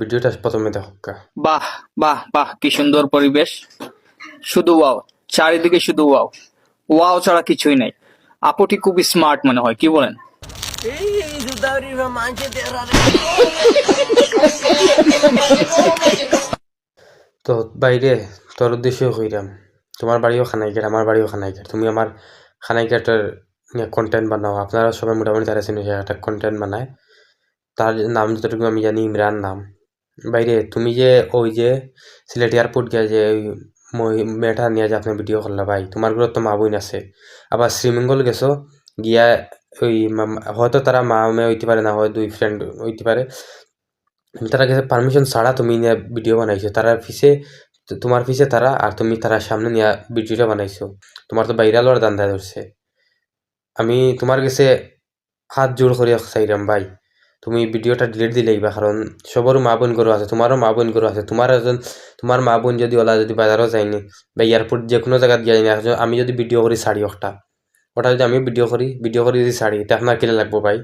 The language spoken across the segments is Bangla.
ভিডিওটা প্রথমে দেখো। বাহ বাহ বাহ, কি সুন্দর পরিবেশ, শুধু ওয়াও, চারিদিকে শুধু ওয়াও, ওয়াও ছাড়া কিছুই নাই। আপুটি খুব স্মার্ট মনে হয়, কি বলেন? তো বাইরে তোর উদ্দেশ্যে কইরাম, তোমার বাড়িও খানাইঘাট, আমার বাড়িও খানাইঘাট। তুমি আমার খানাইঘাটের কন্টেন্ট বানাও। আপনারা সবাই মোটামুটি তারা চিনি, একটা কন্টেন্ট বানায়। তার নাম যতটুকু আমি জানি ইমরান নাম। বাইরে তুমি যে ওই যে সিলেট এয়ারপোর্ট গিয়া যে ওই মেয়েটা নিয়ে যে আপনার ভিডিও করলা ভাই, তোমার ঘরে তো মা বোন আছে। আবার শ্রীমঙ্গল গেছো গিয়া ওই হয়তো তারা মা মেয়ে হইতে পারে, না হয় দুই ফ্রেন্ড হইতে পারে। তারা কাছে পারমিশন ছাড়া তুমি নিয়ে ভিডিও বানাইছো, তারা ফিসে তোমার ফিসে তারা, আর তুমি তারা সামনে নিয়ে ভিডিওটা বানাইছো। তোমার তো ভাইরাল হওয়ার দান্দা ধরছে। আমি তোমার কাছে হাত জোড় করে চাইলাম ভাই, তুমি ভিডিওটা ডিলিট দিলেইবা, কারণ সবারও মা বোন গরু আছে, তোমারও মা বোন গরু আছে। তোমার মা বোন যদি ওলা যদি বাজারও যায়নি বা এয়ারপোর্ট যে কোনো জায়গায় যাই না, আমি যদি ভিডিও করি ছাড়ি ওটা যদি আমি ভিডিও করি যদি ছাড়ি, তা আপনার কিলা লাগবো ভাই?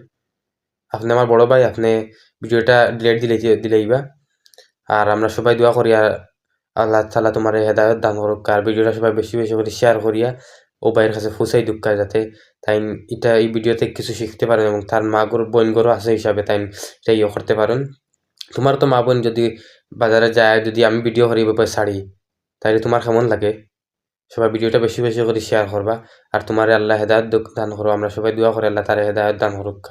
আপনি আমার বড় ভাই, আপনি ভিডিওটা ডিলিট দিলেইবা। আর আমরা সবাই দোয়া করি, আর আল্লাহ তাআলা তোমার হেদায়েত দান করুক। আর ভিডিওটা সবাই বেশি বেশি করে শেয়ার করিয়া ও ভাইয়ের কাছে পৌঁছাই দুঃখা, যাতে তাই এই ভিডিওতে কিছু শিখতে পারেন, এবং তার মা গরু বোন গরু আছে হিসাবে তাই এটা ইয়ে করতে পারেন। তোমার তো মা বোন যদি বাজারে যায়, যদি আমি ভিডিও করি ব্যাপারে ছাড়ি, তাইলে তোমার কেমন লাগে? সবাই ভিডিওটা বেশি বেশি করে শেয়ার করবা। আর তোমার আল্লাহ হেদায়েত দান করো, আমরা সবাই দোয়া করি আল্লাহ তার হেদায়েত দান করুক।